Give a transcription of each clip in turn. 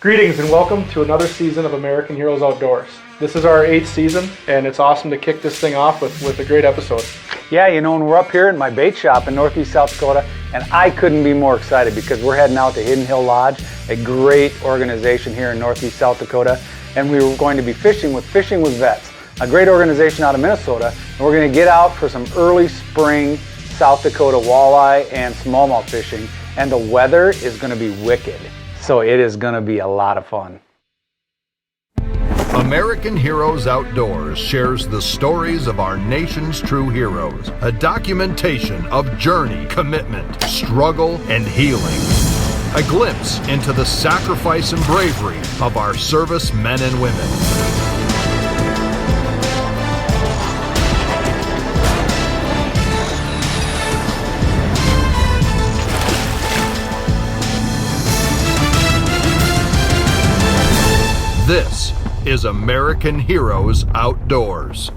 Greetings and welcome to another season of American Heroes Outdoors. This is our 8th season and it's awesome to kick this thing off with a great episode. Yeah, you know, and we're up here in my bait shop in northeast South Dakota, and I couldn't be more excited because we're heading out to Hidden Hill Lodge, a great organization here in northeast South Dakota, and we were going to be fishing with Vets, a great organization out of Minnesota, and we're going to get out for some early spring South Dakota walleye and smallmouth fishing, and the weather is going to be wicked. So it is going to be a lot of fun. American Heroes Outdoors shares the stories of our nation's true heroes, a documentation of journey, commitment, struggle, and healing. A glimpse into the sacrifice and bravery of our service men and women. This is American Heroes Outdoors.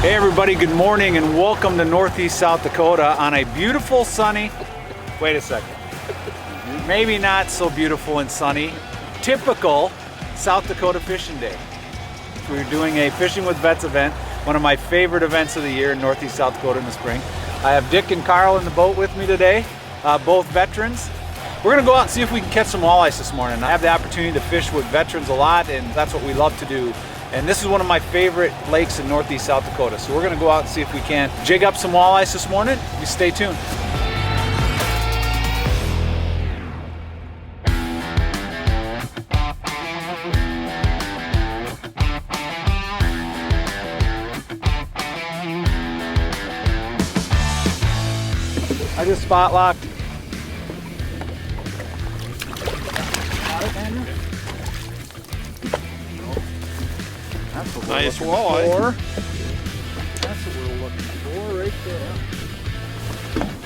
Hey everybody, good morning and welcome to northeast South Dakota on a beautiful sunny, wait a second, maybe not so beautiful and sunny, typical South Dakota fishing day. We're doing a Fishing with Vets event, one of my favorite events of the year in northeast South Dakota in the spring. I have Dick and Carl in the boat with me today, both veterans. We're gonna go out and see if we can catch some walleyes this morning. I have the opportunity to fish with veterans a lot, and that's what we love to do. And this is one of my favorite lakes in northeast South Dakota. So we're gonna go out and see if we can jig up some walleyes this morning. You stay tuned. I just spot locked. Got it, Andrew? That's what nice walleye. That's what we're looking for right there.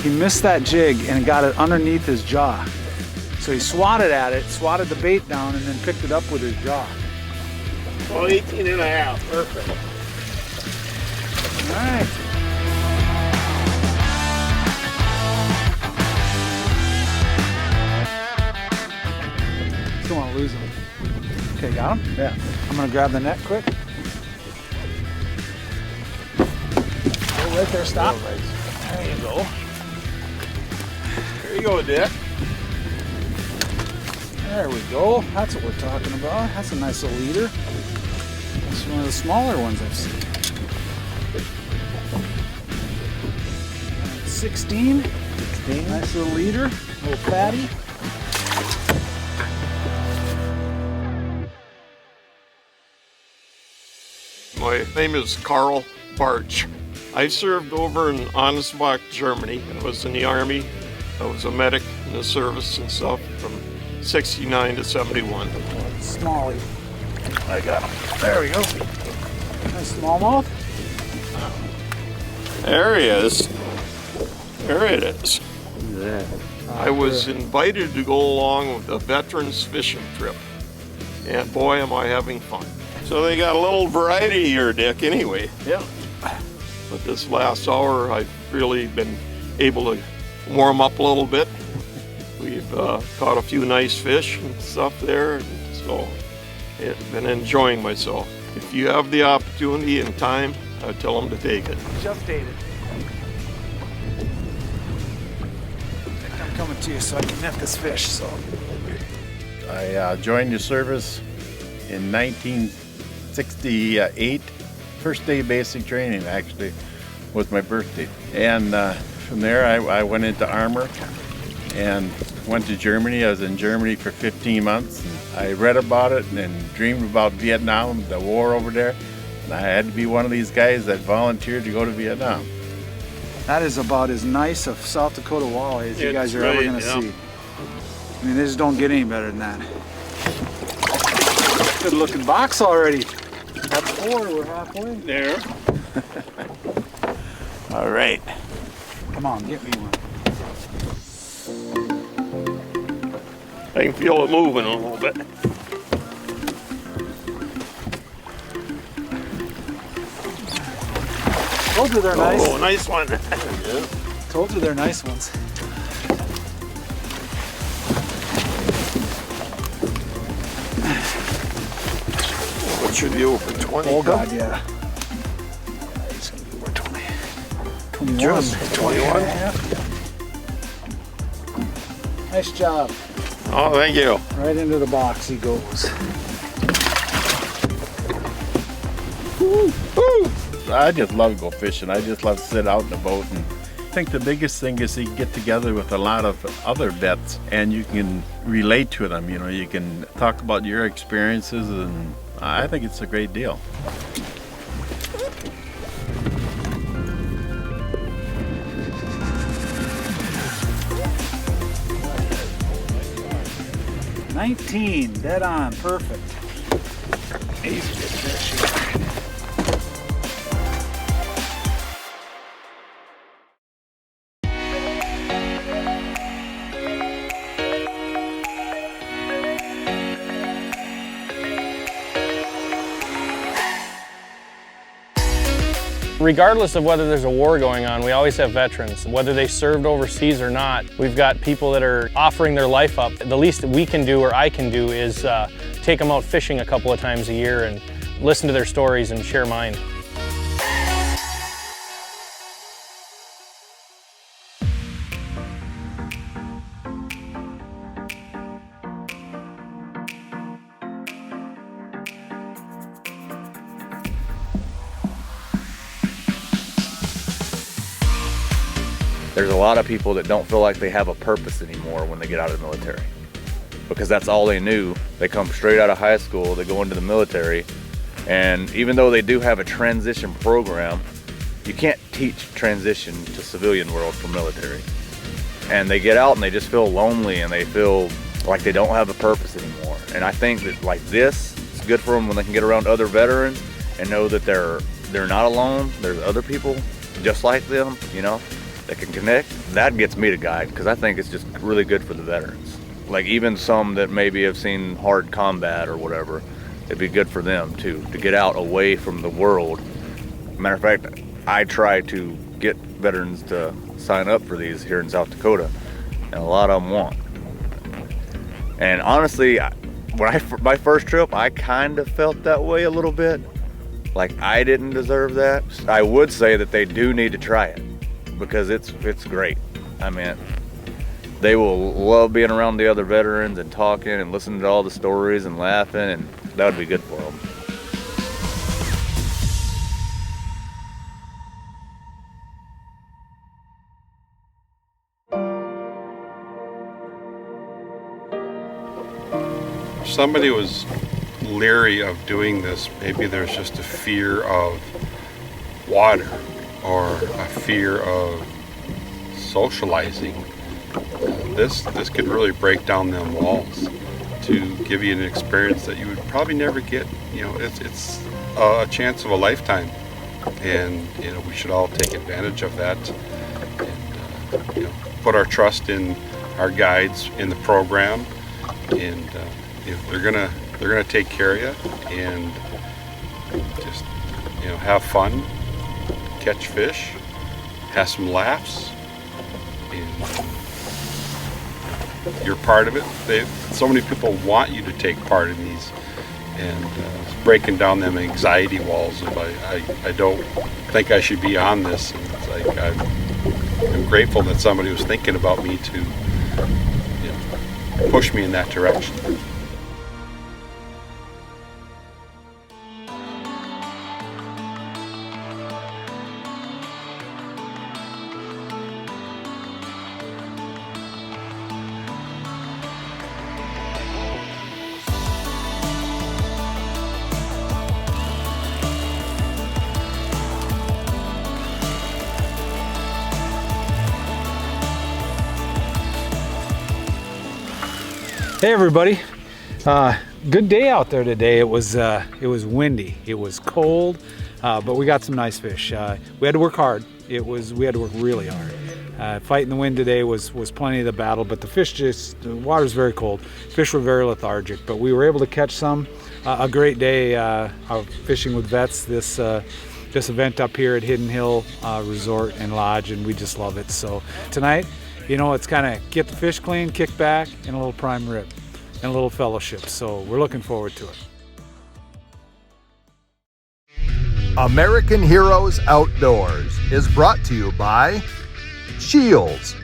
He missed that jig and got it underneath his jaw. So he swatted at it, swatted the bait down, and then picked it up with his jaw. Well, 18 and a half. Perfect. All right. Still want to lose him. Okay, got him? Yeah. I'm gonna grab the net quick. Go right there, stop. There you go. There you go, Dick. There we go. That's what we're talking about. That's a nice little leader. That's one of the smaller ones I've seen. 16. 16. Nice little leader. Little fatty. My name is Carl Barch. I served over in Ansbach, Germany. I was in the Army. I was a medic in the service and stuff from 69 to 71. Smallie. I got him. There we go. Nice smallmouth. There he is. There it is. Yeah. I was invited to go along with a veterans fishing trip. And boy, am I having fun. So they got a little variety here, Dick, anyway. Yeah. But this last hour, I've really been able to warm up a little bit. We've caught a few nice fish and stuff there, and so I've been enjoying myself. If you have the opportunity and time, I tell them to take it. Just ate it. I'm coming to you so I can net this fish. So I joined the service in 1968. First day basic training actually was my birthday, and from there I went into armor and went to Germany. I was in Germany for 15 months. I read about it and dreamed about Vietnam, the war over there, and I had to be one of these guys that volunteered to go to Vietnam. that is about as nice of South Dakota walleye as you guys are ever going to see. I mean, they just don't get any better than that. Good looking box already. That's 4, we're halfway. There. All right. Come on, get me one. I can feel it moving a little bit. Told you they're nice. Oh, nice one. Told you they're nice ones. What should be over 20? Oh God, yeah. He's gonna be over 20. 21. Just 21. Yeah. Nice job. Oh, thank you. Right into the box he goes. I just love to go fishing. I just love to sit out in the boat. And I think the biggest thing is you get together with a lot of other vets and you can relate to them. You know, you can talk about your experiences, and I think it's a great deal. $19, dead on, perfect. Easy to fish. Regardless of whether there's a war going on, we always have veterans. Whether they served overseas or not, we've got people that are offering their life up. The least that we can do or I can do is take them out fishing a couple of times a year and listen to their stories and share mine. There's a lot of people that don't feel like they have a purpose anymore when they get out of the military, because that's all they knew. They come straight out of high school, they go into the military, and even though they do have a transition program, you can't teach transition to civilian world from military. And they get out and they just feel lonely and they feel like they don't have a purpose anymore. And I think that like this, it's good for them when they can get around other veterans and know that they're not alone. There's other people just like them, you know, that can connect. That gets me to guide, because I think it's just really good for the veterans. Like even some that maybe have seen hard combat or whatever, it'd be good for them too, to get out away from the world. Matter of fact, I try to get veterans to sign up for these here in South Dakota, and a lot of them won't. And honestly, my first trip, I kind of felt that way a little bit. Like I didn't deserve that. I would say that they do need to try it, because it's great. I mean, they will love being around the other veterans and talking and listening to all the stories and laughing, and that would be good for them. If somebody was leery of doing this, maybe there's just a fear of water or a fear of socializing. This could really break down them walls to give you an experience that you would probably never get. You know, it's a chance of a lifetime, and you know we should all take advantage of that, and you know, put our trust in our guides in the program, and you know, they're gonna take care of you, and just you know have fun, catch fish, have some laughs, and you're part of it. So many people want you to take part in these, and it's breaking down them anxiety walls of I don't think I should be on this. And it's like I'm grateful that somebody was thinking about me to you know, push me in that direction. Hey everybody, good day out there today. It was windy, it was cold, but we got some nice fish. We had to work hard. We had to work really hard. Fighting the wind today was plenty of the battle, but the water's very cold. Fish were very lethargic, but we were able to catch some. A great day of fishing with vets. This event up here at Hidden Hill Resort and Lodge, and we just love it. So tonight, you know, it's kind of get the fish clean, kick back, and a little prime rib, and a little fellowship. So we're looking forward to it. American Heroes Outdoors is brought to you by SCHEELS,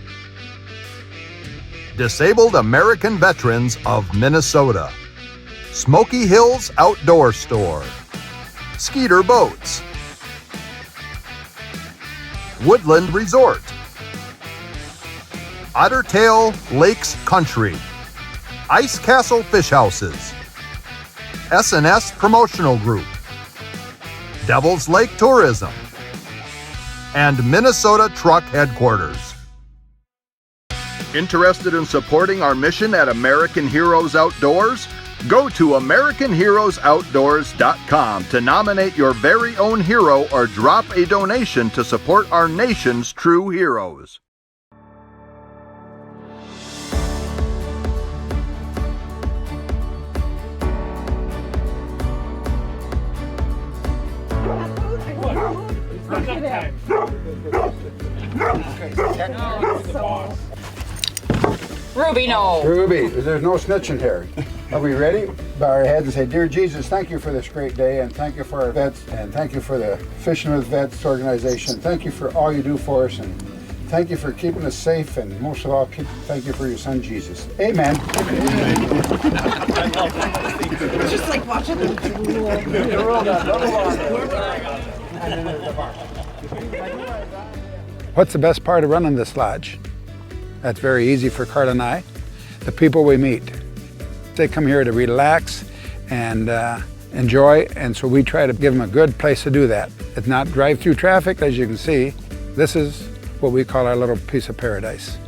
Disabled American Veterans of Minnesota, Smoky Hills Outdoor Store, Skeeter Boats, Woodland Resort, Otter Tail Lakes Country, Ice Castle Fish Houses, S&S Promotional Group, Devil's Lake Tourism, and Minnesota Truck Headquarters. Interested in supporting our mission at American Heroes Outdoors? Go to AmericanHeroesOutdoors.com to nominate your very own hero or drop a donation to support our nation's true heroes. Ruby, no. Ruby, there's no snitching here. Are we ready? Bow our heads and say, Dear Jesus, thank you for this great day, and thank you for our vets, and thank you for the Fishing with Vets organization. Thank you for all you do for us, and thank you for keeping us safe, and most of all, thank you for your son, Jesus. Amen. It's just like watching the What's the best part of running this lodge? That's very easy for Carl and I. The people we meet. They come here to relax and enjoy, and so we try to give them a good place to do that. It's not drive-through traffic, as you can see. This is what we call our little piece of paradise.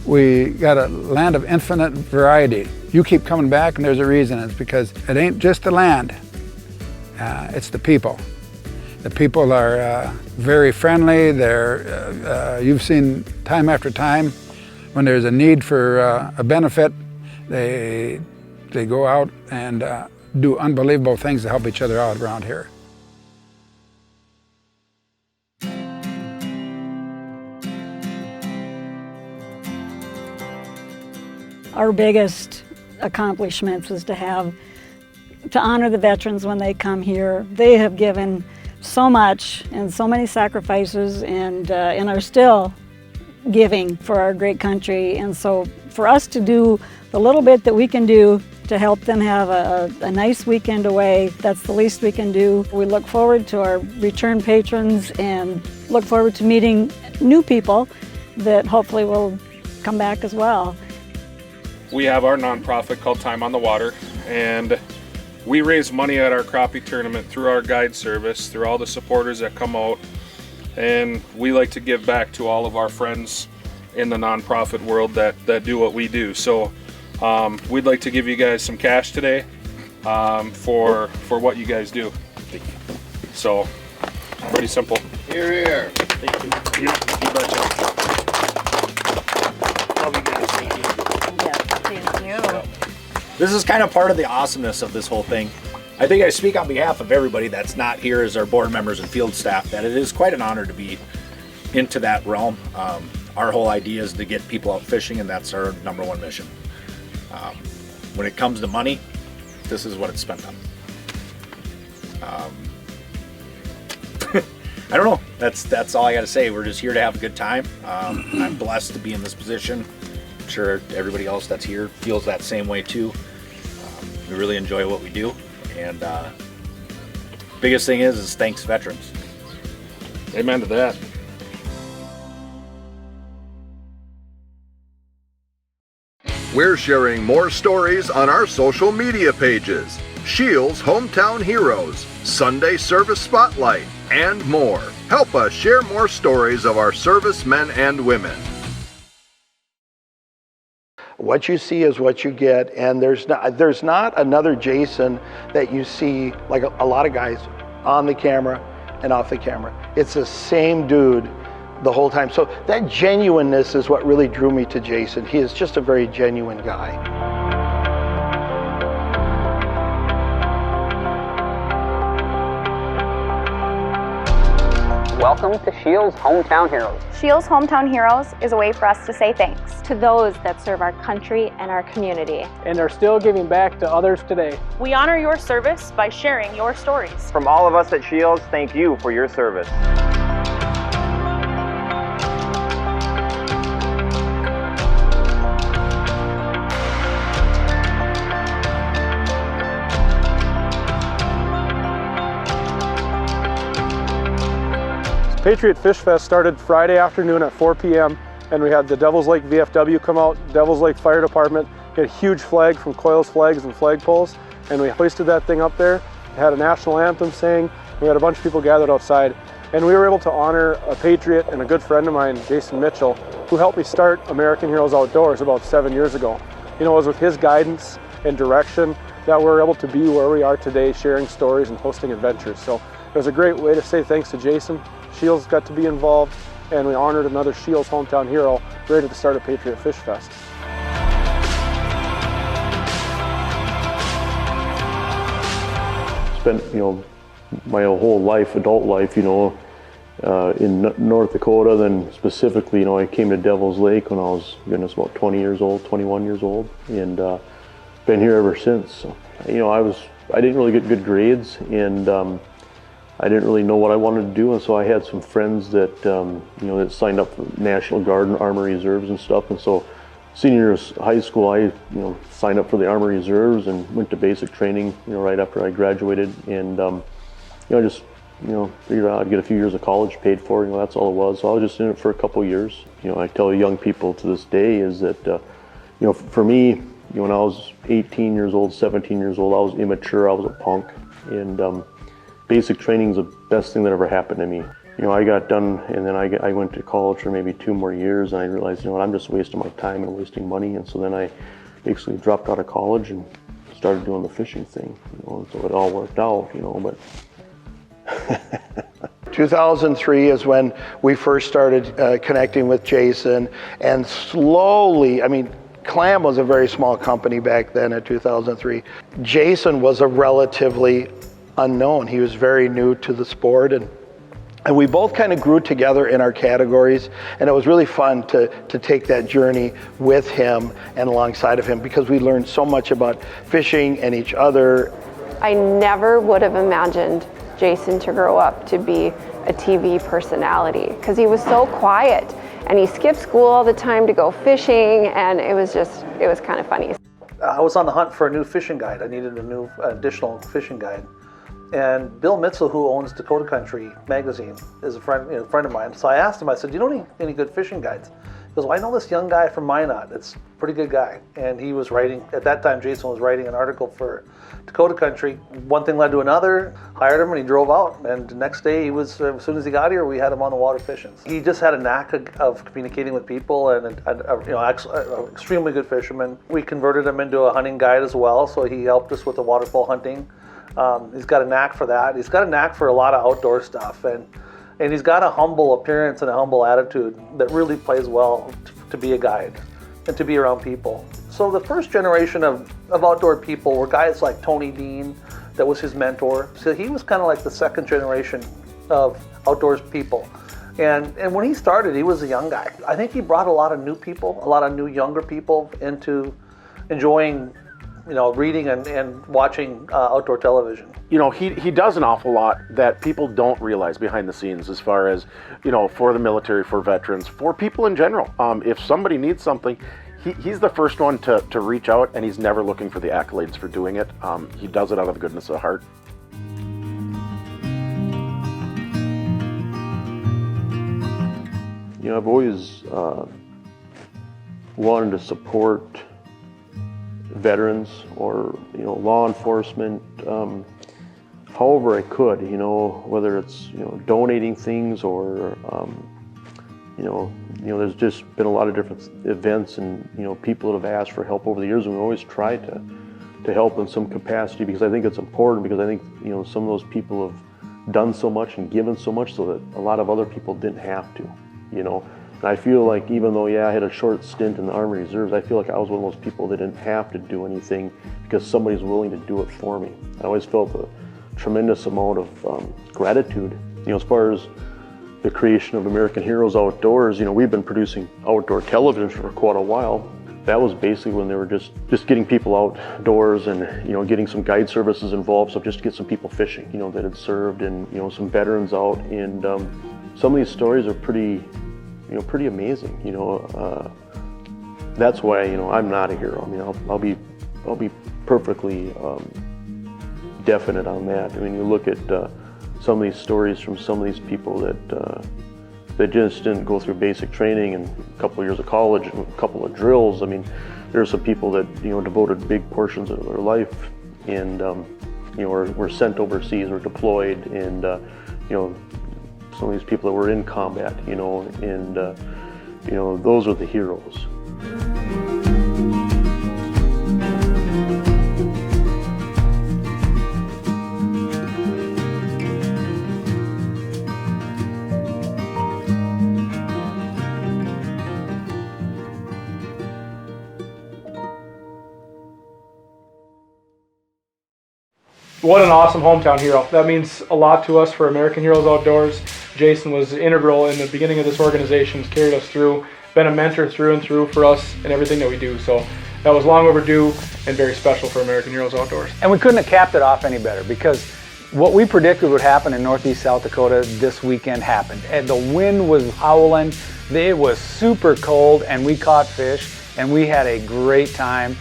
We got a land of infinite variety. You keep coming back, and there's a reason. It's because it ain't just the land, it's the people. The people are very friendly. You've seen time after time when there's a need for a benefit, they go out and do unbelievable things to help each other out around here. Our biggest accomplishments is to honor the veterans when they come here. They have given so much and so many sacrifices and are still giving for our great country. And so for us to do the little bit that we can do to help them have a nice weekend away, that's the least we can do. We look forward to our return patrons and look forward to meeting new people that hopefully will come back as well. We have our nonprofit called Time on the Water, and we raise money at our crappie tournament through our guide service, through all the supporters that come out, and we like to give back to all of our friends in the nonprofit world that do what we do. So we'd like to give you guys some cash today for what you guys do. So pretty simple. Here, here. Thank you. Yep, you betcha. Love you guys. Thank you. This is kind of part of the awesomeness of this whole thing. I think I speak on behalf of everybody that's not here as our board members and field staff, that it is quite an honor to be into that realm. Our whole idea is to get people out fishing, and that's our #1 mission. When it comes to money, this is what it's spent on. I don't know, that's all I gotta say. We're just here to have a good time. I'm blessed to be in this position. I'm sure everybody else that's here feels that same way too. We really enjoy what we do, and biggest thing is thanks veterans. Amen to that. We're sharing more stories on our social media pages, SCHEELS Hometown Heroes, Sunday Service Spotlight, and more. Help us share more stories of our servicemen and women. what you see is what you get, and there's not another Jason that you see like a lot of guys on the camera and off the camera. It's the same dude the whole time. So that genuineness is what really drew me to Jason. He is just a very genuine guy. Welcome to SCHEELS Hometown Heroes. SCHEELS Hometown Heroes is a way for us to say thanks to those that serve our country and our community and are still giving back to others today. We honor your service by sharing your stories. From all of us at SCHEELS, thank you for your service. Patriot Fish Fest started Friday afternoon at 4 p.m. and we had the Devils Lake VFW come out, Devils Lake Fire Department, we had a huge flag from Coils Flags and flagpoles, and we hoisted that thing up there, had a national anthem sang, we had a bunch of people gathered outside, and we were able to honor a Patriot and a good friend of mine, Jason Mitchell, who helped me start American Heroes Outdoors about 7 years ago. You know, it was with his guidance and direction that we're able to be where we are today, sharing stories and hosting adventures. So it was a great way to say thanks to Jason. SCHEELS got to be involved, and we honored another SCHEELS hometown hero right at the start of Patriot Fish Fest. Spent, my whole life, adult life, in North Dakota. Then specifically, I came to Devil's Lake when I was, about 20 years old, 21 years old, and been here ever since. So, I didn't really get good grades, and I didn't really know what I wanted to do, and so I had some friends that that signed up for National Guard and Army Reserves and stuff. And so, senior year of high school, I signed up for the Army Reserves and went to basic training right after I graduated, and just figured out I'd get a few years of college paid for. That's all it was. So I was just in it for a couple of years. I tell young people to this day is that for me, when I was 18 years old, 17 years old, I was immature. I was a punk, and basic training is the best thing that ever happened to me. I got done, and then I went to college for maybe 2 more years, and I realized, I'm just wasting my time and wasting money. And so then I basically dropped out of college and started doing the fishing thing. And so it all worked out, but. 2003 is when we first started connecting with Jason, and slowly, Clam was a very small company back then in 2003. Jason was a relatively unknown. He was very new to the sport, and we both kind of grew together in our categories, and it was really fun to take that journey with him and alongside of him, because we learned so much about fishing and each other. I never would have imagined Jason to grow up to be a TV personality, because he was so quiet and he skipped school all the time to go fishing, and it was kind of funny. I was on the hunt for a new fishing guide. I needed a new additional fishing guide. And Bill Mitchell, who owns Dakota Country magazine, is a friend of mine. So I asked him, I said, "Do you know any good fishing guides?" He goes, "Well, I know this young guy from Minot. It's a pretty good guy." And he was writing, at that time, Jason was writing an article for Dakota Country. One thing led to another, hired him, and he drove out. And the next day, as soon as he got here, we had him on the water fishing. He just had a knack of communicating with people, and an extremely good fisherman. We converted him into a hunting guide as well, so he helped us with the waterfowl hunting. He's got a knack for that. He's got a knack for a lot of outdoor stuff, and he's got a humble appearance and a humble attitude that really plays well to be a guide and to be around people. So the first generation of outdoor people were guys like Tony Dean, that was his mentor. So he was kind of like the second generation of outdoors people. And when he started, he was a young guy. I think he brought a lot of new people, a lot of new younger people into enjoying reading and watching outdoor television. He does an awful lot that people don't realize behind the scenes, as far as, for the military, for veterans, for people in general. If somebody needs something, he's the first one to reach out, and he's never looking for the accolades for doing it. He does it out of the goodness of heart. I've always wanted to support veterans or law enforcement however I could, whether it's donating things or There's just been a lot of different events and, people that have asked for help over the years, and we always try to help in some capacity, because I think it's important, because I think, some of those people have done so much and given so much so that a lot of other people didn't have to, And I feel like, even though, I had a short stint in the Army Reserves, I feel like I was one of those people that didn't have to do anything because somebody's willing to do it for me. I always felt a tremendous amount of gratitude, as far as the creation of American Heroes Outdoors. We've been producing outdoor television for quite a while. That was basically when they were just getting people outdoors and, getting some guide services involved, so just to get some people fishing, that had served, and, some veterans out. And some of these stories are pretty amazing, That's why, I'm not a hero. I mean, I'll be perfectly definite on that. I mean, you look at some of these stories from some of these people that just didn't go through basic training and a couple of years of college and a couple of drills. I mean, there are some people that, devoted big portions of their life and, were sent overseas or deployed, and, some of these people that were in combat, and, those are the heroes. What an awesome hometown hero. That means a lot to us for American Heroes Outdoors. Jason was integral in the beginning of this organization, has carried us through, been a mentor through and through for us in everything that we do. So that was long overdue and very special for American Heroes Outdoors. And we couldn't have capped it off any better, because what we predicted would happen in Northeast South Dakota this weekend happened. And the wind was howling, it was super cold, and we caught fish, and we had a great time.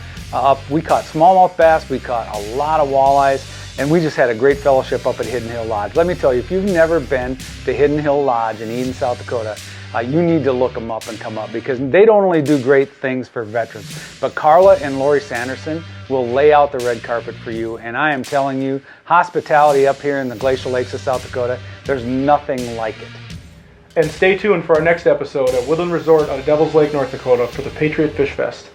We caught smallmouth bass, we caught a lot of walleyes, and we just had a great fellowship up at Hidden Hill Lodge. Let me tell you, if you've never been to Hidden Hill Lodge in Eden, South Dakota, you need to look them up and come up, because they don't only do great things for veterans, but Carla and Lori Sanderson will lay out the red carpet for you. And I am telling you, hospitality up here in the Glacial Lakes of South Dakota, there's nothing like it. And stay tuned for our next episode at Woodland Resort out of Devil's Lake, North Dakota for the Patriot Fish Fest.